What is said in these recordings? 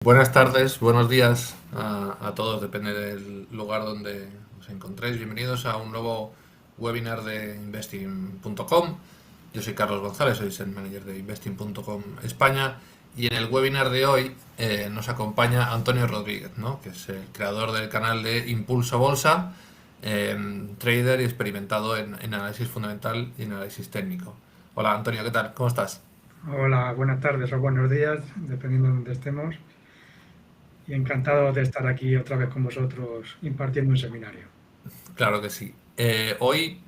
Buenas tardes, buenos días a todos, depende del lugar donde os encontréis. Bienvenidos a un nuevo webinar de investing.com. Yo soy Carlos González, soy el manager de investing.com España y en el webinar de hoy nos acompaña Antonio Rodríguez, ¿no? Que es el creador del canal de Impulso Bolsa, trader y experimentado en análisis fundamental y en análisis técnico. Hola Antonio, ¿qué tal? ¿Cómo estás? Hola, buenas tardes o buenos días, dependiendo de donde estemos. Y encantado de estar aquí otra vez con vosotros impartiendo un seminario. Claro que sí. Hoy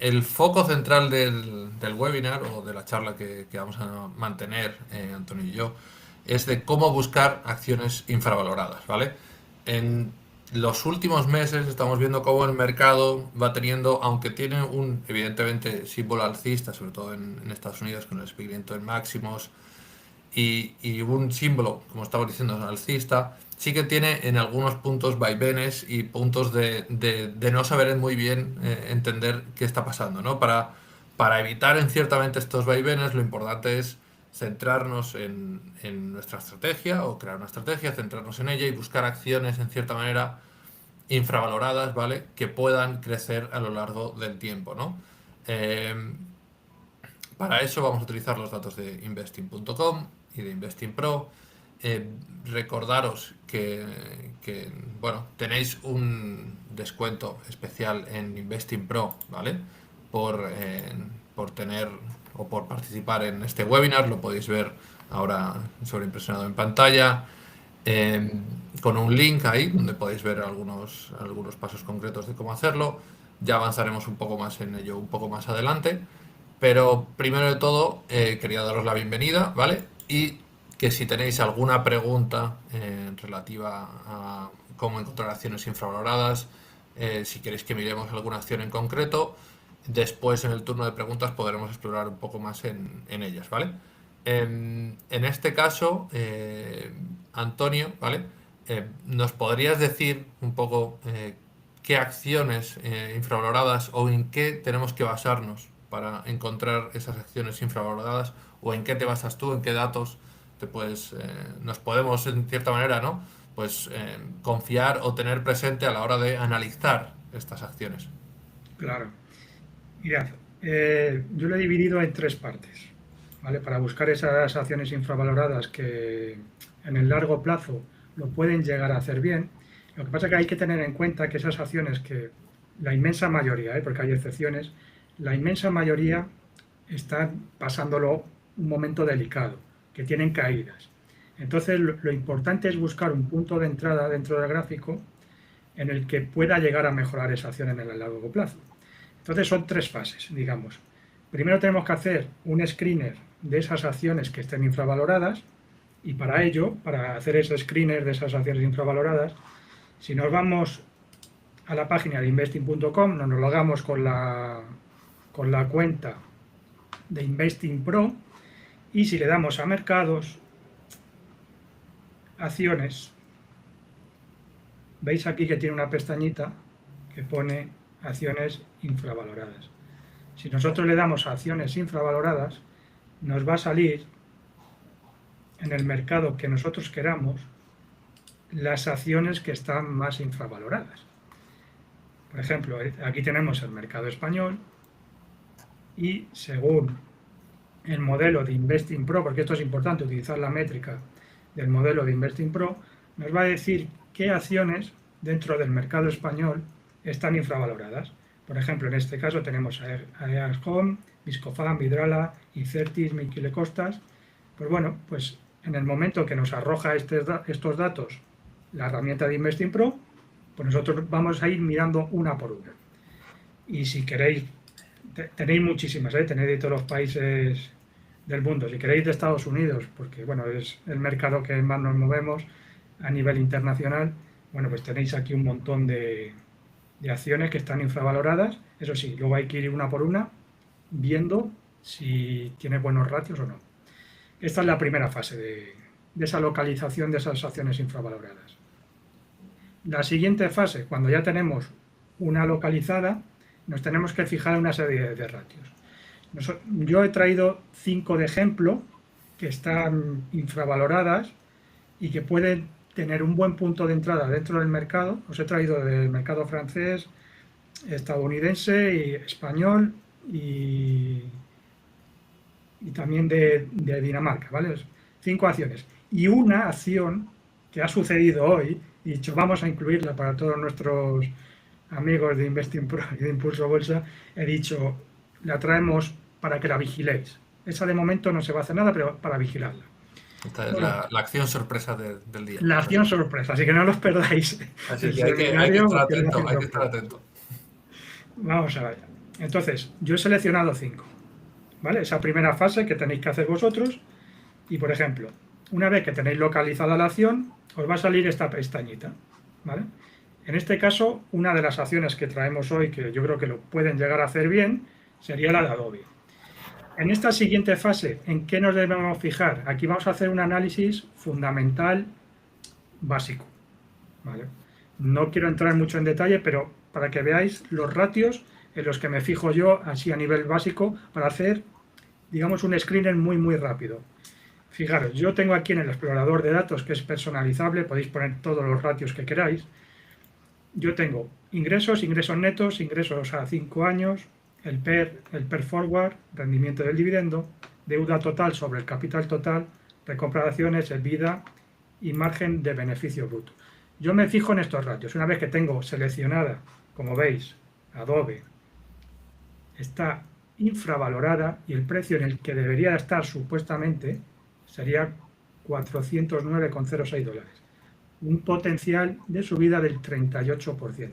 el foco central del webinar o de la charla que vamos a mantener, Antonio y yo, es de cómo buscar acciones infravaloradas, ¿vale? En los últimos meses estamos viendo cómo el mercado va teniendo, aunque tiene un evidentemente símbolo alcista, sobre todo en Estados Unidos con el seguimiento en máximos, y un símbolo, como estaba diciendo, alcista, sí que tiene en algunos puntos vaivenes y puntos de no saber muy bien entender qué está pasando, ¿no? Para evitar en ciertamente estos vaivenes, lo importante es centrarnos en nuestra estrategia o crear una estrategia, centrarnos en ella y buscar acciones en cierta manera infravaloradas, ¿vale? Que puedan crecer a lo largo del tiempo, ¿no? Eh, para eso vamos a utilizar los datos de investing.com y de Investing Pro. Eh, Recordaros bueno, tenéis un descuento especial en Investing Pro, ¿vale? Por, eh, por tener o por participar en este webinar, lo podéis ver ahora sobreimpresionado en pantalla, eh, con un link ahí donde podéis ver algunos pasos concretos de cómo hacerlo. Ya avanzaremos un poco más en ello un poco más adelante. Pero primero de todo, quería daros la bienvenida, ¿vale? Y que si tenéis alguna pregunta relativa a cómo encontrar acciones infravaloradas, si queréis que miremos alguna acción en concreto, después en el turno de preguntas podremos explorar un poco más en ellas, ¿vale? En este caso, Antonio, ¿vale? ¿Nos podrías decir un poco qué acciones infravaloradas o en qué tenemos que basarnos para encontrar esas acciones infravaloradas o en qué te basas tú, en qué datos nos podemos en cierta manera, ¿no? Pues confiar o tener presente a la hora de analizar estas acciones? Claro. Mirad, yo lo he dividido en tres partes, ¿vale? Para buscar esas acciones infravaloradas que en el largo plazo lo pueden llegar a hacer bien. Lo que pasa es que hay que tener en cuenta que esas acciones que la inmensa mayoría, porque hay excepciones, la inmensa mayoría están pasándolo un momento delicado, que tienen caídas. Entonces, lo importante es buscar un punto de entrada dentro del gráfico en el que pueda llegar a mejorar esa acción en el largo plazo. Entonces, son tres fases, digamos. Primero tenemos que hacer un screener de esas acciones que estén infravaloradas y para ello, para hacer ese screener de esas acciones infravaloradas, si nos vamos a la página de investing.com, nos logamos con la cuenta de Investing Pro y si le damos a mercados, acciones, veis aquí que tiene una pestañita que pone acciones infravaloradas. Si nosotros le damos a acciones infravaloradas, nos va a salir en el mercado que nosotros queramos las acciones que están más infravaloradas. Por ejemplo, aquí tenemos el mercado español y según el modelo de Investing Pro, porque esto es importante utilizar la métrica del modelo de Investing Pro, nos va a decir qué acciones dentro del mercado español están infravaloradas. Por ejemplo, en este caso tenemos Aeas Home, Viscofan, Vidrala, Incertis, Miquile Costas. Pues bueno, pues en el momento que nos arroja estos datos la herramienta de Investing Pro, pues nosotros vamos a ir mirando una por una. Y si queréis, tenéis muchísimas, tenéis de todos los países del mundo. Si queréis de Estados Unidos, porque bueno, es el mercado que más nos movemos a nivel internacional, bueno, pues tenéis aquí un montón de acciones que están infravaloradas. Eso sí, luego hay que ir una por una viendo si tiene buenos ratios o no. Esta es la primera fase de esa localización de esas acciones infravaloradas. La siguiente fase, cuando ya tenemos una localizada, nos tenemos que fijar en una serie de ratios. Yo he traído 5 de ejemplo que están infravaloradas y que pueden tener un buen punto de entrada dentro del mercado. Os he traído del mercado francés, estadounidense y español y también de Dinamarca, ¿vale? 5 acciones. Y una acción que ha sucedido hoy, y dicho, vamos a incluirla para todos nuestros amigos de Investing Pro y de Impulso Bolsa, he dicho, la traemos para que la vigiléis. Esa de momento no se va a hacer nada, pero para vigilarla. Esta es Bueno, la acción sorpresa del día. la acción sorpresa, así que no los perdáis Así el que hay que seminario estar porque es la atento, acción hay que estar sorpresa. atento. Vamos a ver. Entonces, yo he seleccionado 5, ¿vale? Esa primera fase que tenéis que hacer vosotros. Y, por ejemplo, una vez que tenéis localizada la acción, os va a salir esta pestañita, ¿vale? En este caso, una de las acciones que traemos hoy, que yo creo que lo pueden llegar a hacer bien, sería la de Adobe. En esta siguiente fase, ¿en qué nos debemos fijar? Aquí vamos a hacer un análisis fundamental básico, ¿vale? No quiero entrar mucho en detalle, pero para que veáis los ratios en los que me fijo yo, así a nivel básico, para hacer, digamos, un screener muy, muy rápido. Fijaros, yo tengo aquí en el explorador de datos que es personalizable, podéis poner todos los ratios que queráis. Yo tengo ingresos, ingresos netos, ingresos a 5 años, el PER forward, rendimiento del dividendo, deuda total sobre el capital total, recompra de acciones, EBITDA y margen de beneficio bruto. Yo me fijo en estos ratios. Una vez que tengo seleccionada, como veis, Adobe, está infravalorada y el precio en el que debería estar supuestamente sería 409,06 dólares. Un potencial de subida del 38%.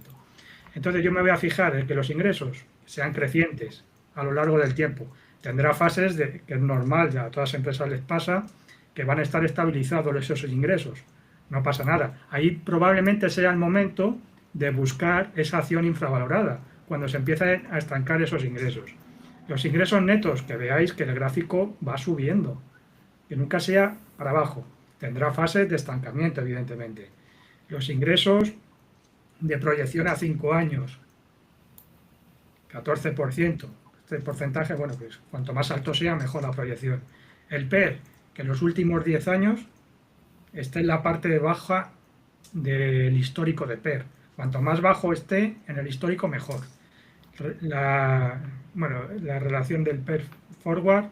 Entonces yo me voy a fijar en que los ingresos sean crecientes a lo largo del tiempo. Tendrá fases de, que es normal, ya a todas las empresas les pasa, que van a estar estabilizados esos ingresos. No pasa nada. Ahí probablemente sea el momento de buscar esa acción infravalorada, cuando se empiezan a estancar esos ingresos. Los ingresos netos, que veáis que el gráfico va subiendo, que nunca sea para abajo. Tendrá fases de estancamiento, evidentemente. Los ingresos de proyección a 5 años, 14%. Este porcentaje, bueno, pues cuanto más alto sea, mejor la proyección. El PER, que en los últimos 10 años está en la parte baja del histórico de PER. Cuanto más bajo esté en el histórico, mejor. La relación del PER forward,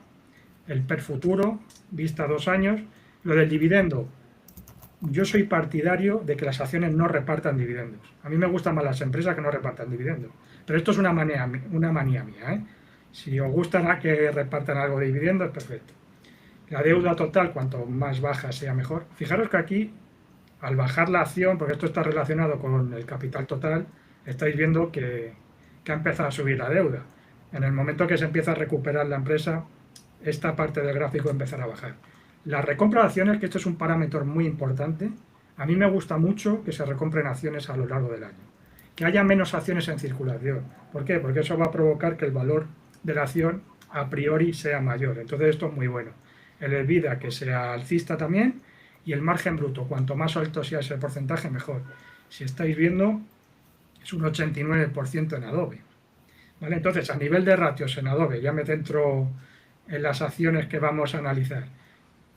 el PER futuro, vista a 2 años. Lo del dividendo, yo soy partidario de que las acciones no repartan dividendos. A mí me gustan más las empresas que no repartan dividendos. Pero esto es una manía mía, ¿eh? Si os gusta que repartan algo de dividendos, perfecto. La deuda total, cuanto más baja sea mejor. Fijaros que aquí, al bajar la acción, porque esto está relacionado con el capital total, estáis viendo que ha empezado a subir la deuda. En el momento que se empieza a recuperar la empresa, esta parte del gráfico empezará a bajar. La recompra de acciones, que esto es un parámetro muy importante, a mí me gusta mucho que se recompren acciones a lo largo del año. Que haya menos acciones en circulación. ¿Por qué? Porque eso va a provocar que el valor de la acción a priori sea mayor. Entonces esto es muy bueno. El EBITDA que sea alcista también y el margen bruto. Cuanto más alto sea ese porcentaje, mejor. Si estáis viendo, es un 89% en Adobe. ¿Vale? Entonces, a nivel de ratios en Adobe, ya me centro en las acciones que vamos a analizar.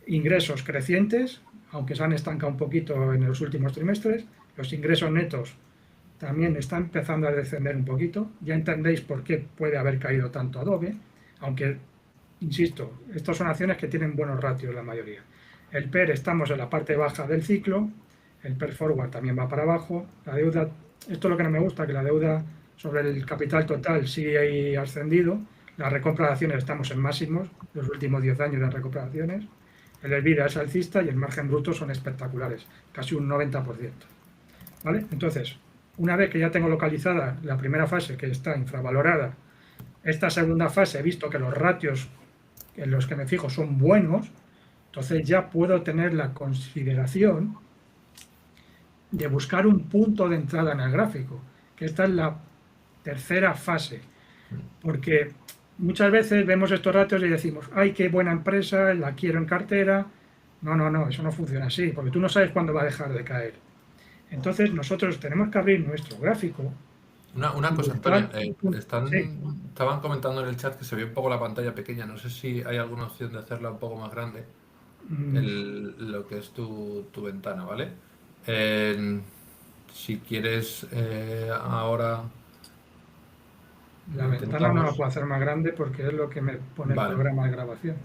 Ingresos crecientes, aunque se han estancado un poquito en los últimos trimestres. Los ingresos netos también están empezando a descender un poquito. Ya entendéis por qué puede haber caído tanto Adobe, aunque, insisto, estas son acciones que tienen buenos ratios la mayoría. El PER estamos en la parte baja del ciclo, el PER forward también va para abajo, la deuda, esto es lo que no me gusta, que la deuda sobre el capital total sigue ascendido, la recompra de acciones estamos en máximos, los últimos 10 años de recompra de acciones, el EBITDA es alcista y el margen bruto son espectaculares, casi un 90%. ¿Vale? Entonces, una vez que ya tengo localizada la primera fase que está infravalorada, esta segunda fase he visto que los ratios en los que me fijo son buenos, entonces ya puedo tener la consideración de buscar un punto de entrada en el gráfico, que esta es la tercera fase, porque muchas veces vemos estos ratios y decimos, ay, qué buena empresa, la quiero en cartera. No, eso no funciona así, porque tú no sabes cuándo va a dejar de caer. Entonces nosotros tenemos que abrir nuestro gráfico Una y cosa, Antonio, buscar un punto. Sí, estaban comentando en el chat que se ve un poco la pantalla pequeña. No sé si hay alguna opción de hacerla un poco más grande. Mm, lo que es tu ventana, ¿vale? Eh, si quieres, ahora La lo ventana no la intentamos. puedo hacer más grande porque es lo que me pone el Vale, programa de grabación.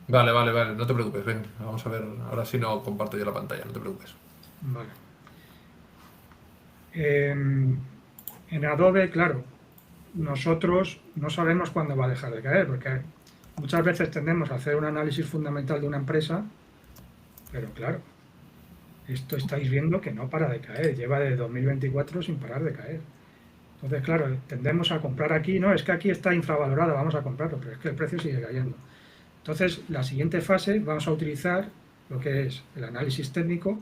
vale, no te preocupes, ven, vamos a ver, ahora sí no comparto yo la pantalla, no te preocupes. Vale. En Adobe, claro, nosotros no sabemos cuándo va a dejar de caer, porque muchas veces tendemos a hacer un análisis fundamental de una empresa, pero claro, esto estáis viendo que no para de caer, lleva de 2024 sin parar de caer. Entonces, claro, tendemos a comprar aquí, no, es que aquí está infravalorada, vamos a comprarlo, pero es que el precio sigue cayendo. Entonces, la siguiente fase vamos a utilizar lo que es el análisis técnico,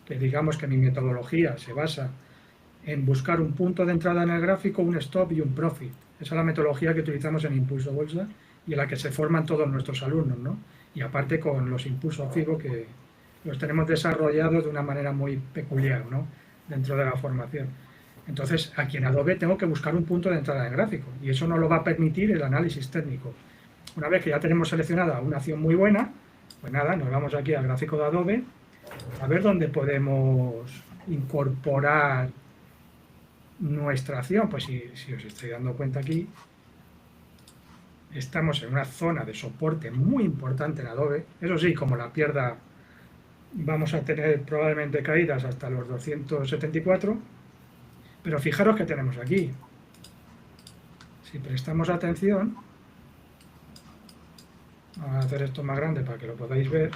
que digamos que mi metodología se basa en buscar un punto de entrada en el gráfico, un stop y un profit. Esa es la metodología que utilizamos en Impulso Bolsa y en la que se forman todos nuestros alumnos, ¿no? Y aparte con los impulsos FIBO que los tenemos desarrollados de una manera muy peculiar, ¿no? Dentro de la formación. Entonces, aquí en Adobe tengo que buscar un punto de entrada en el gráfico y eso nos lo va a permitir el análisis técnico. Una vez que ya tenemos seleccionada una acción muy buena, pues nada, nos vamos aquí al gráfico de Adobe a ver dónde podemos incorporar nuestra acción. Pues si os estáis dando cuenta aquí, estamos en una zona de soporte muy importante en Adobe. Eso sí, como la pierda, vamos a tener probablemente caídas hasta los 274, pero fijaros que tenemos aquí. Si prestamos atención, vamos a hacer esto más grande para que lo podáis ver.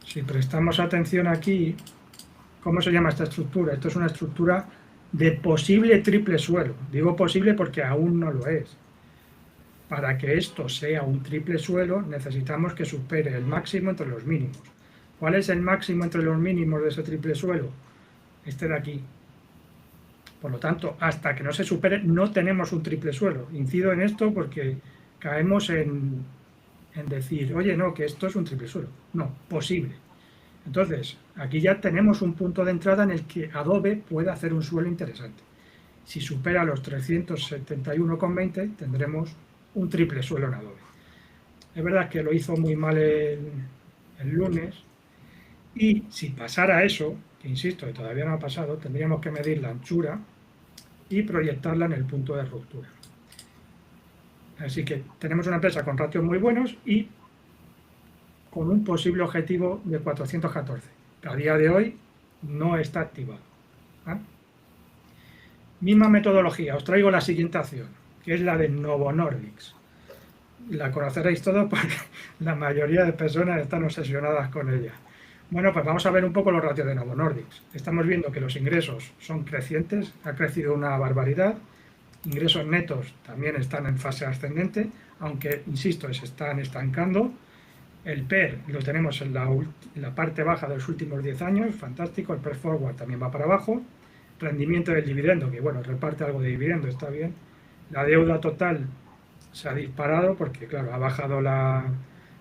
Si prestamos atención aquí, ¿cómo se llama esta estructura? Esto es una estructura de posible triple suelo. Digo posible porque aún no lo es. Para que esto sea un triple suelo, necesitamos que supere el máximo entre los mínimos. ¿Cuál es el máximo entre los mínimos de ese triple suelo? Este de aquí. Por lo tanto, hasta que no se supere, no tenemos un triple suelo. Incido en esto porque caemos en decir, oye, no, que esto es un triple suelo. No, posible. Entonces, aquí ya tenemos un punto de entrada en el que Adobe puede hacer un suelo interesante. Si supera los 371,20 tendremos un triple suelo en Adobe. Es verdad que lo hizo muy mal el lunes y si pasara eso, que insisto que todavía no ha pasado, tendríamos que medir la anchura y proyectarla en el punto de ruptura. Así que tenemos una empresa con ratios muy buenos y con un posible objetivo de 414, que a día de hoy no está activado. ¿Ah? Misma metodología, os traigo la siguiente acción, que es la de Novo Nordisk. La conoceréis todos porque la mayoría de personas están obsesionadas con ella. Bueno, pues vamos a ver un poco los ratios de Novo Nordisk. Estamos viendo que los ingresos son crecientes, ha crecido una barbaridad, ingresos netos también están en fase ascendente, aunque, insisto, se están estancando. El PER lo tenemos en la parte baja de los últimos 10 años, fantástico, el PER forward también va para abajo, rendimiento del dividendo, que bueno, reparte algo de dividendo, está bien. La deuda total se ha disparado porque, claro, ha bajado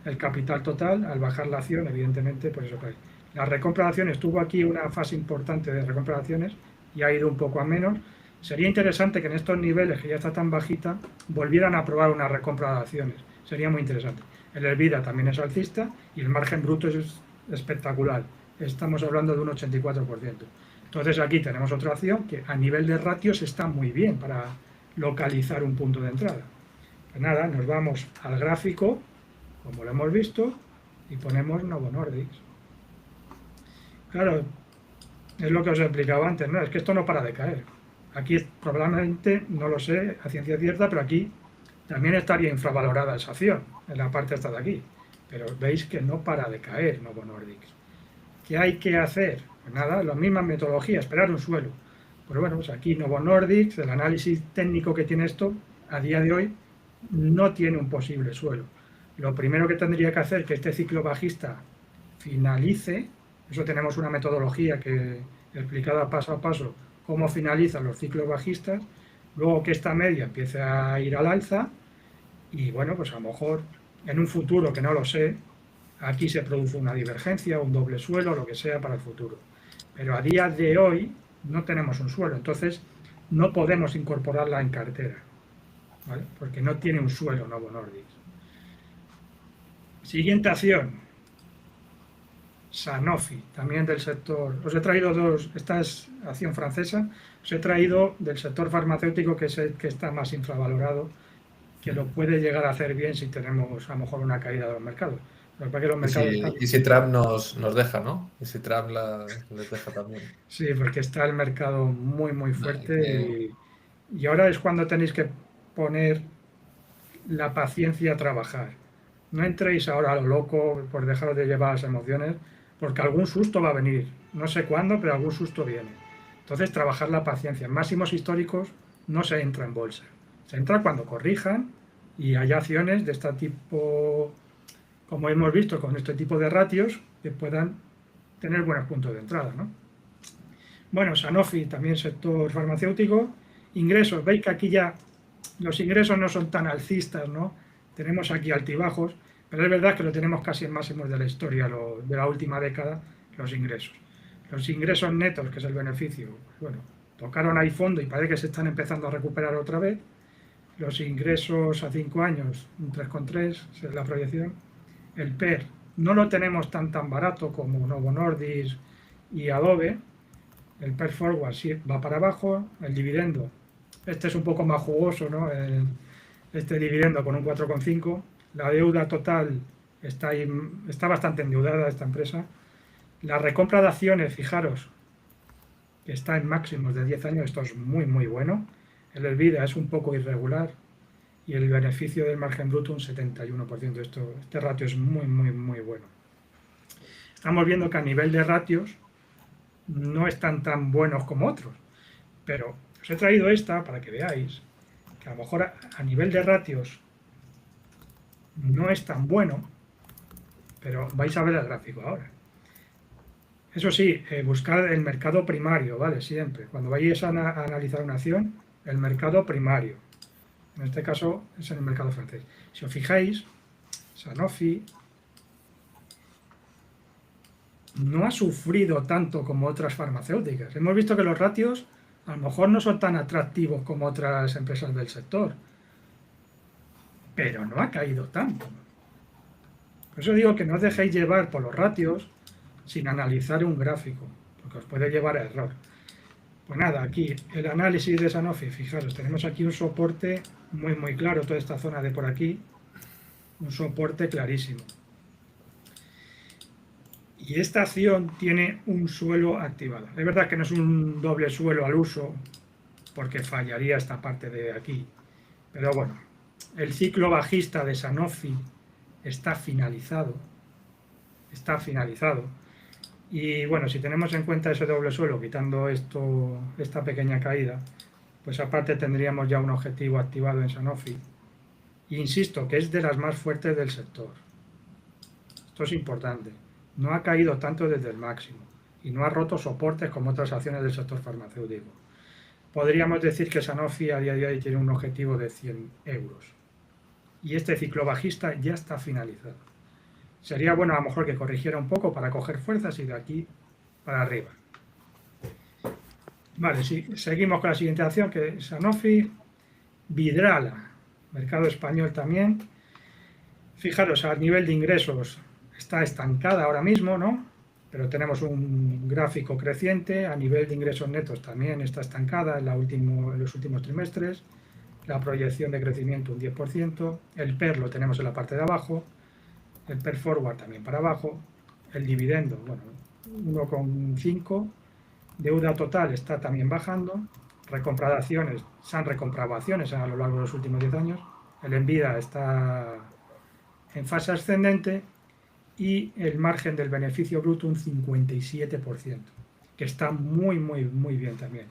el capital total, al bajar la acción, evidentemente, pues eso cae. La recompra de acciones, tuvo aquí una fase importante de recompra de acciones y ha ido un poco a menos. Sería interesante que en estos niveles, que ya está tan bajita, volvieran a probar una recompra de acciones. Sería muy interesante. El EBITDA también es alcista y el margen bruto es espectacular. Estamos hablando de un 84%. Entonces aquí tenemos otra acción que a nivel de ratios está muy bien para localizar un punto de entrada. Pues nada, nos vamos al gráfico, como lo hemos visto, y ponemos Novo Nordisk. Claro, es lo que os he explicado antes, ¿no? Es que esto no para de caer. Aquí probablemente, no lo sé a ciencia cierta, pero aquí también estaría infravalorada esa acción, en la parte esta de aquí. Pero veis que no para de caer Novo Nordisk. ¿Qué hay que hacer? Pues nada, la misma metodología, esperar un suelo. Pues bueno, pues aquí Novo Nordisk, el análisis técnico que tiene esto, a día de hoy, no tiene un posible suelo. Lo primero que tendría que hacer que este ciclo bajista finalice, eso tenemos una metodología que explicada paso a paso cómo finalizan los ciclos bajistas, luego que esta media empiece a ir al alza y bueno, pues a lo mejor en un futuro que no lo sé, aquí se produce una divergencia, un doble suelo, lo que sea para el futuro. Pero a día de hoy no tenemos un suelo, entonces no podemos incorporarla en cartera, ¿vale? Porque no tiene un suelo Novo Nordisk. Siguiente acción. Sanofi, también del sector. Os he traído dos, esta es acción francesa, os he traído del sector farmacéutico, que es el que está más infravalorado, que lo puede llegar a hacer bien si tenemos a lo mejor una caída de los mercados. Lo que pasa es que los mercados están... Y si Trump nos deja, ¿no? Y si Trump les deja también. Sí, porque está el mercado muy, muy Nada, fuerte y ahora es cuando tenéis que poner la paciencia a trabajar. No entréis ahora a lo loco por dejaros de llevar las emociones, porque algún susto va a venir. No sé cuándo, pero algún susto viene. Entonces, trabajar la paciencia. En máximos históricos no se entra en bolsa. Se entra cuando corrijan y hay acciones de este tipo, como hemos visto, con este tipo de ratios, que puedan tener buenos puntos de entrada, ¿no? Bueno, Sanofi, también sector farmacéutico. Ingresos, veis que aquí ya los ingresos no son tan alcistas, ¿no? Tenemos aquí altibajos, pero es verdad que lo tenemos casi en máximos de la historia, de la última década, los ingresos. Los ingresos netos, que es el beneficio, bueno, tocaron ahí fondo y parece que se están empezando a recuperar otra vez. Los ingresos a 5 años, un 3,3 es la proyección. El PER no lo tenemos tan barato como Novo Nordisk y Adobe. El PER Forward sí va para abajo. El dividendo, este es un poco más jugoso, ¿no? Este dividendo con un 4,5. La deuda total está bastante endeudada esta empresa. La recompra de acciones, fijaros, que está en máximos de 10 años, esto es muy, muy bueno. El EBITDA es un poco irregular y el beneficio del margen bruto un 71%. Este ratio es muy, muy, muy bueno. Estamos viendo que a nivel de ratios no están tan buenos como otros, pero os he traído esta para que veáis que a lo mejor a nivel de ratios no es tan bueno, pero vais a ver el gráfico ahora. Eso sí, buscar el mercado primario, ¿vale? Siempre. Cuando vayáis a analizar una acción, el mercado primario. En este caso es en el mercado francés. Si os fijáis, Sanofi no ha sufrido tanto como otras farmacéuticas. Hemos visto que los ratios a lo mejor no son tan atractivos como otras empresas del sector, pero no ha caído tanto. Por eso digo que no os dejéis llevar por los ratios sin analizar un gráfico, porque os puede llevar a error. Pues nada, aquí el análisis de Sanofi, fijaros, tenemos aquí un soporte muy muy claro, toda esta zona de por aquí, un soporte clarísimo. Y esta acción tiene un suelo activado. Es verdad que no es un doble suelo al uso, porque fallaría esta parte de aquí. Pero bueno, el ciclo bajista de Sanofi está finalizado. Está finalizado. Y bueno, si tenemos en cuenta ese doble suelo, quitando esta pequeña caída, pues aparte tendríamos ya un objetivo activado en Sanofi. E insisto, que es de las más fuertes del sector. Esto es importante. No ha caído tanto desde el máximo y no ha roto soportes como otras acciones del sector farmacéutico. Podríamos decir que Sanofi a día de hoy tiene un objetivo de 100 euros. Y este ciclo bajista ya está finalizado. Sería bueno a lo mejor que corrigiera un poco para coger fuerzas y de aquí para arriba. Vale, sí, seguimos con la siguiente acción, que es Sanofi, Vidrala, mercado español también. Fijaros, a nivel de ingresos está estancada ahora mismo, ¿no? Pero tenemos un gráfico creciente. A nivel de ingresos netos también está estancada en los últimos trimestres. La proyección de crecimiento un 10%. El PER lo tenemos en la parte de abajo. El PER Forward también para abajo. El dividendo, bueno, 1,5. Deuda total está también bajando. Recompra de acciones, se han recomprado acciones a lo largo de los últimos 10 años. El EBITDA está en fase ascendente y el margen del beneficio bruto un 57%, que está muy, muy, muy bien también.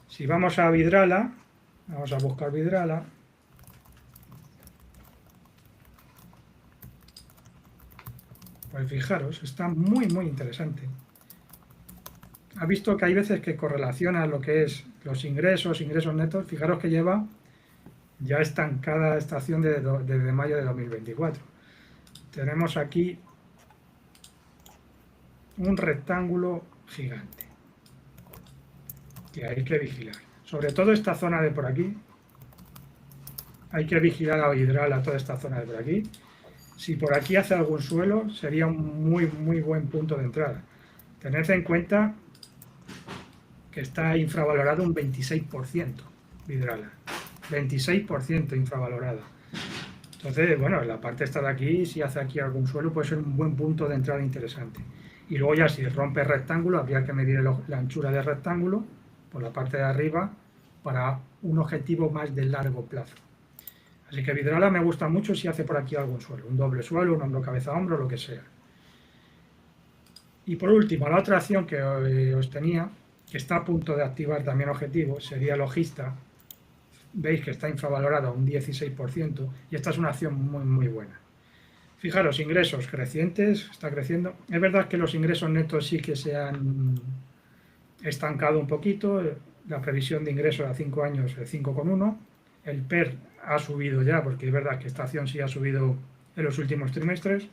Si vamos a Vidrala, vamos a buscar Vidrala, pues fijaros, está muy, muy interesante. Ha visto que hay veces que correlaciona lo que es los ingresos netos. Fijaros que lleva ya estancada esta acción desde mayo de 2024. Tenemos aquí un rectángulo gigante que hay que vigilar. Sobre todo esta zona de por aquí. Hay que vigilar a Vidrala, toda esta zona de por aquí. Si por aquí hace algún suelo, sería un muy buen punto de entrada. Tened en cuenta que está infravalorado un 26%, Vidrala. 26% infravalorado. Entonces, bueno, la parte esta de aquí, si hace aquí algún suelo, puede ser un buen punto de entrada interesante. Y luego ya si rompe rectángulo, habría que medir la anchura del rectángulo por la parte de arriba para un objetivo más de largo plazo. Así que Vidrala me gusta mucho si hace por aquí algún suelo, un doble suelo, un hombro cabeza hombro, lo que sea. Y por último, la otra acción que os tenía, que está a punto de activar también objetivo, sería Logista. Veis que está infravalorada un 16% y esta es una acción muy buena. Fijaros, ingresos crecientes, está creciendo. Es verdad que los ingresos netos sí que se han estancado un poquito. La previsión de ingresos a 5 años es 5,1. El PER ha subido ya, porque es verdad que esta acción sí ha subido en los últimos trimestres.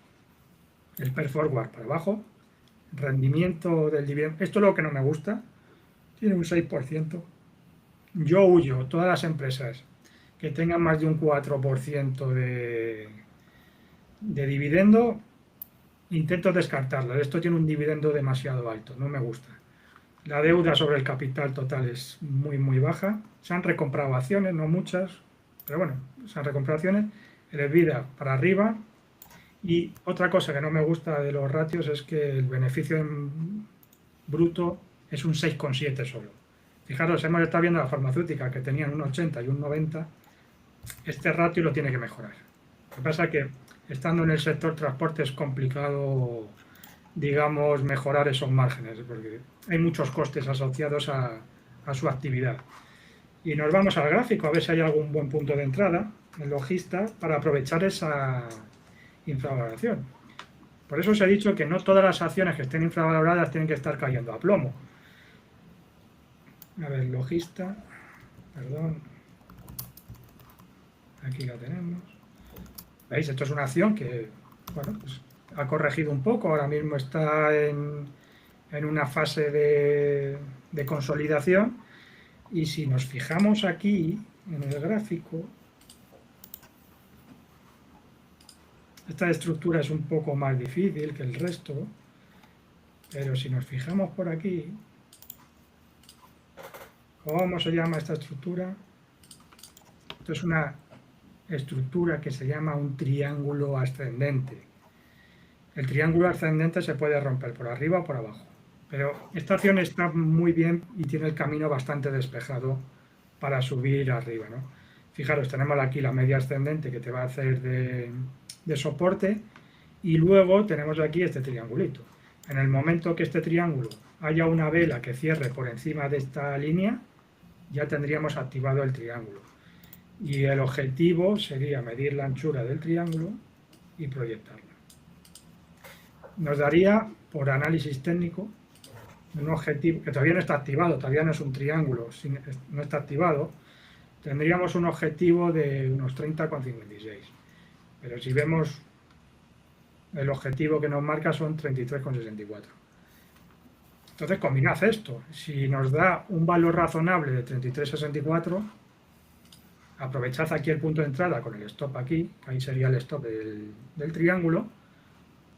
El PER forward para abajo. Rendimiento del dividendo. Esto es lo que no me gusta. Tiene un 6%. Yo huyo, todas las empresas que tengan más de un 4% de dividendo, intento descartarlas. Esto tiene un dividendo demasiado alto, no me gusta. La deuda sobre el capital total es muy baja. Se han recomprado acciones, no muchas, pero bueno, se han recomprado acciones. El EBITDA para arriba. Y otra cosa que no me gusta de los ratios es que el beneficio en bruto es un 6,7 solo. Fijaros, hemos estado viendo la farmacéutica que tenían un 80 y un 90. Este ratio lo tiene que mejorar. Lo que pasa es que estando en el sector transporte es complicado, digamos, mejorar esos márgenes, porque hay muchos costes asociados a su actividad. Y nos vamos al gráfico a ver si hay algún buen punto de entrada en Logista para aprovechar esa infravaloración. Por eso os he dicho que no todas las acciones que estén infravaloradas tienen que estar cayendo a plomo. A ver, Logista, perdón, aquí la tenemos. ¿Veis? Esto es una acción que, bueno, pues ha corregido un poco, ahora mismo está en una fase de consolidación. Y si nos fijamos aquí en el gráfico, esta estructura es un poco más difícil que el resto, pero si nos fijamos por aquí, ¿cómo se llama esta estructura? Esto es una estructura que se llama un triángulo ascendente. El triángulo ascendente se puede romper por arriba o por abajo, pero esta acción está muy bien y tiene el camino bastante despejado para subir arriba, ¿no? Fijaros, tenemos aquí la media ascendente que te va a hacer de soporte y luego tenemos aquí este triangulito. En el momento que este triángulo haya una vela que cierre por encima de esta línea, ya tendríamos activado el triángulo. Y el objetivo sería medir la anchura del triángulo y proyectarla. Nos daría, por análisis técnico, un objetivo que todavía no está activado, todavía no es un triángulo, no está activado, tendríamos un objetivo de unos 30,56. Pero si vemos el objetivo que nos marca son 33,64. Entonces combinad esto. Si nos da un valor razonable de 33,64, aprovechad aquí el punto de entrada con el stop aquí, ahí sería el stop del triángulo.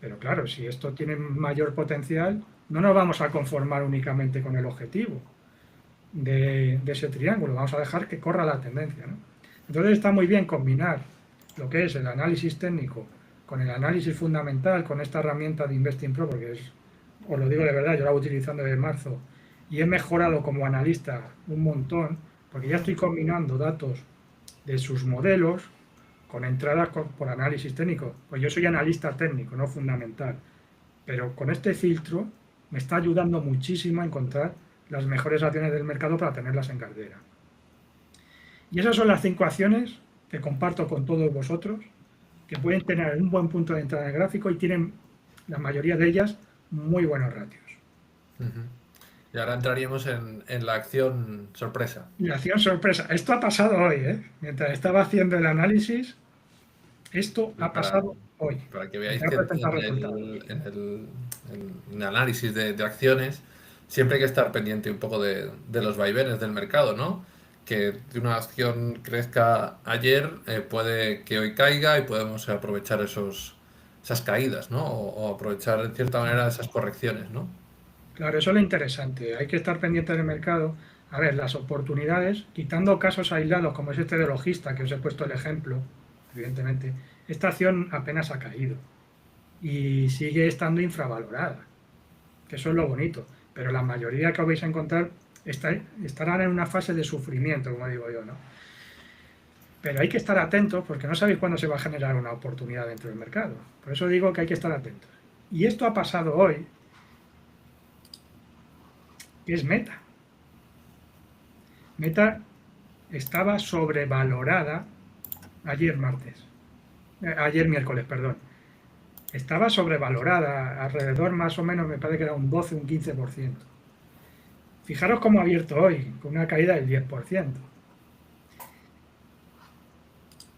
Pero claro, si esto tiene mayor potencial, no nos vamos a conformar únicamente con el objetivo de ese triángulo, vamos a dejar que corra la tendencia, ¿no? Entonces está muy bien combinar lo que es el análisis técnico con el análisis fundamental, con esta herramienta de Investing Pro, porque os lo digo de verdad, yo la voy utilizando desde marzo y he mejorado como analista un montón, porque ya estoy combinando datos de sus modelos con entradas por análisis técnico. Pues yo soy analista técnico, no fundamental, pero con este filtro me está ayudando muchísimo a encontrar las mejores acciones del mercado para tenerlas en cartera. Y esas son las 5 acciones que comparto con todos vosotros, que pueden tener un buen punto de entrada en el gráfico y tienen, la mayoría de ellas, muy buenos ratios. Y ahora entraríamos en la acción sorpresa. La acción sorpresa. Esto ha pasado hoy, ¿eh? Mientras estaba haciendo el análisis, esto ha pasado hoy. Para que veáis que en el análisis de acciones siempre hay que estar pendiente un poco de los vaivenes del mercado, ¿no? Que una acción crezca ayer, puede que hoy caiga y podemos aprovechar esos esas caídas, ¿no? O aprovechar de cierta manera esas correcciones, ¿no? Claro, eso es lo interesante. Hay que estar pendiente del mercado. A ver, las oportunidades, quitando casos aislados como es este de logista, que os he puesto el ejemplo, evidentemente, esta acción apenas ha caído y sigue estando infravalorada, que eso es lo bonito. Pero la mayoría que os vais a encontrar estarán en una fase de sufrimiento, como digo yo, ¿no? Pero hay que estar atentos porque no sabéis cuándo se va a generar una oportunidad dentro del mercado. Por eso digo que hay que estar atentos. Y esto ha pasado hoy, que es Meta. Meta estaba sobrevalorada ayer miércoles, perdón. Estaba sobrevalorada, alrededor más o menos, me parece que era un 12, un 15%. Fijaros cómo ha abierto hoy, con una caída del 10%.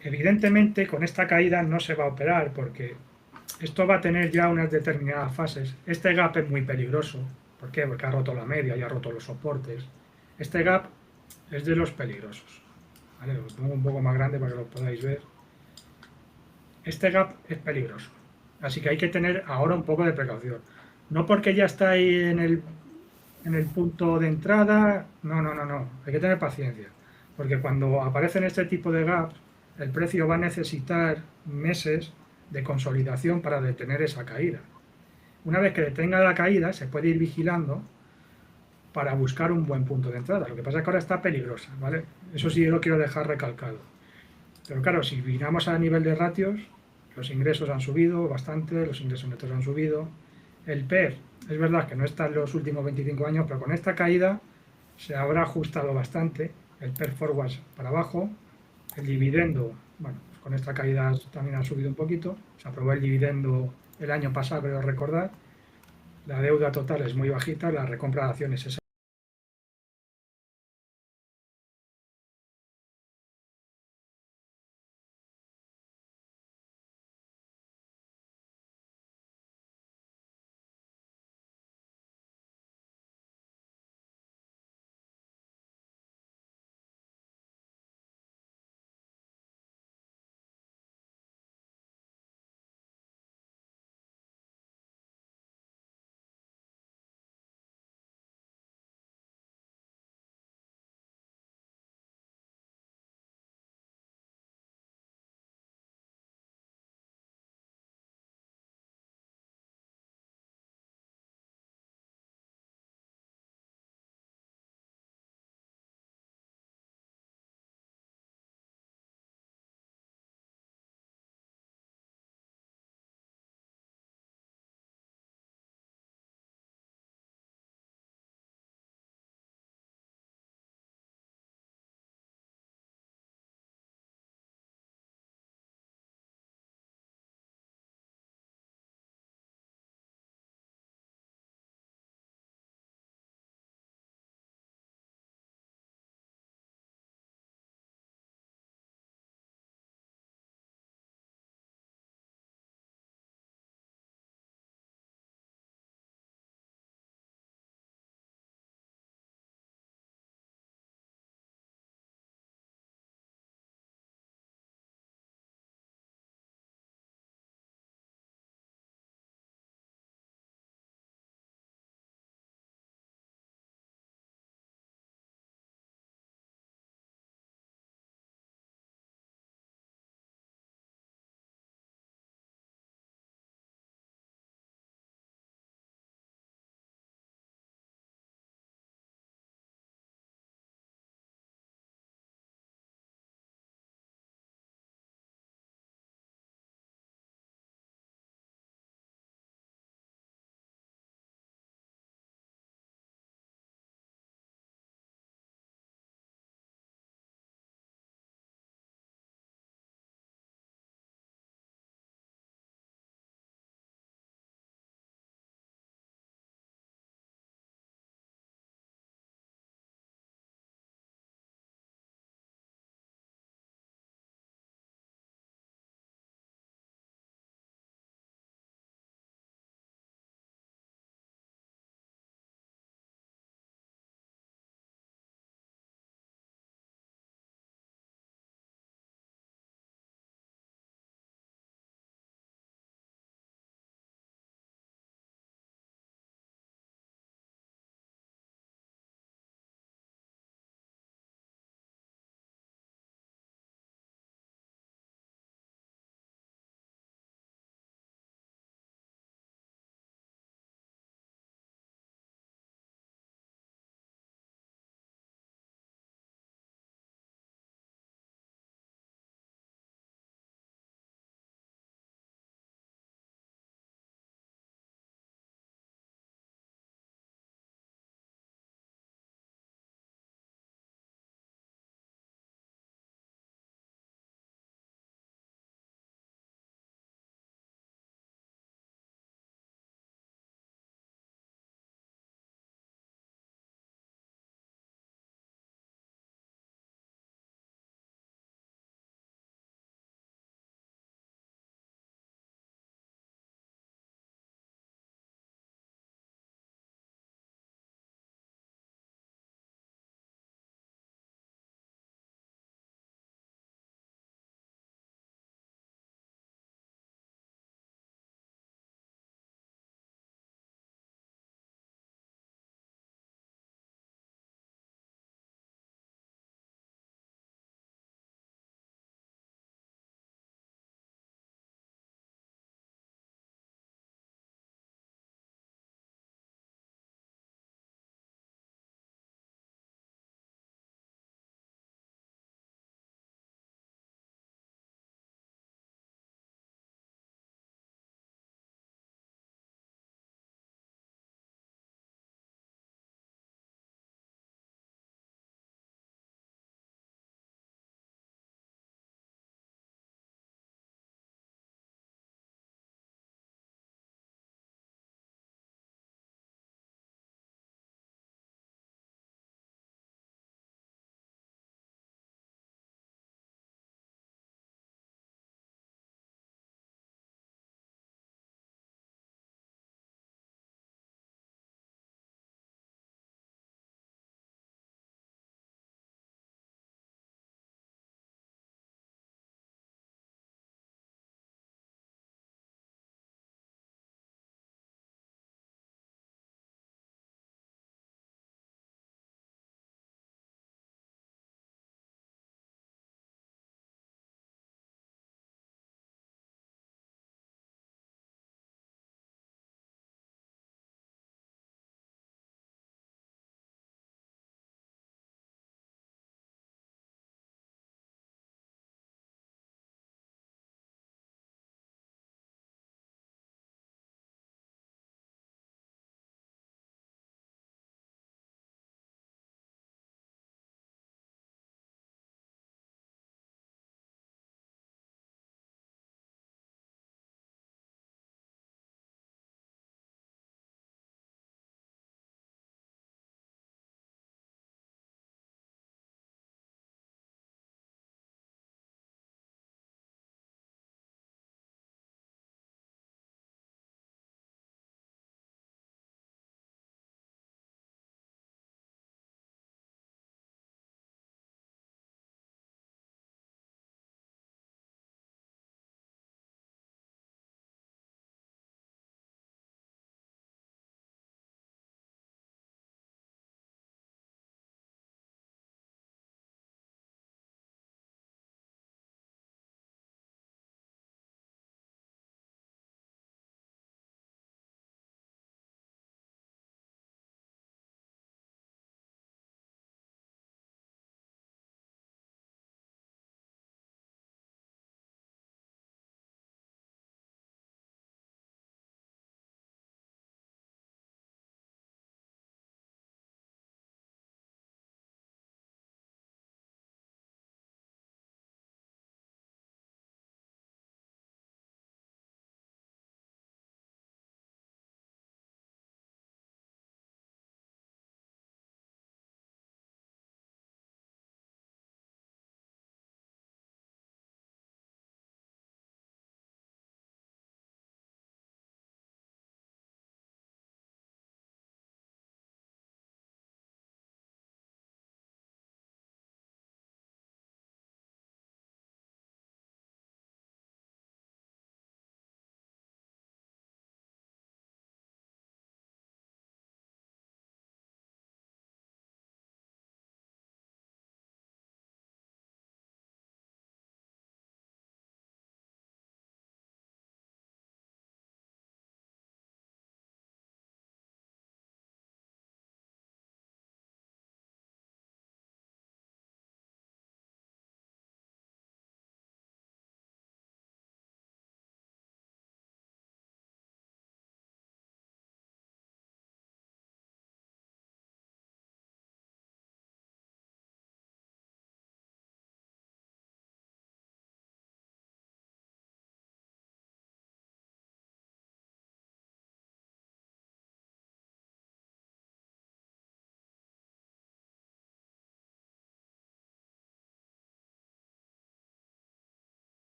Evidentemente, con esta caída no se va a operar porque esto va a tener ya unas determinadas fases. Este gap es muy peligroso. ¿Por qué? Porque ha roto la media y ha roto los soportes. Este gap es de los peligrosos. ¿Vale? Lo pongo un poco más grande para que lo podáis ver. Este gap es peligroso. Así que hay que tener ahora un poco de precaución. No porque ya está ahí en el punto de entrada, no. Hay que tener paciencia. Porque cuando aparecen este tipo de gaps, el precio va a necesitar meses de consolidación para detener esa caída. Una vez que detenga la caída, se puede ir vigilando para buscar un buen punto de entrada. Lo que pasa es que ahora está peligrosa, ¿vale? Eso sí lo quiero dejar recalcado. Pero claro, si miramos a nivel de ratios, los ingresos han subido bastante, los ingresos netos han subido. El PER, es verdad que no está en los últimos 25 años, pero con esta caída se habrá ajustado bastante. El PER forward para abajo, el dividendo, bueno, pues con esta caída también ha subido un poquito. Se aprobó el dividendo el año pasado, creo recordar. La deuda total es muy bajita, la recompra de acciones es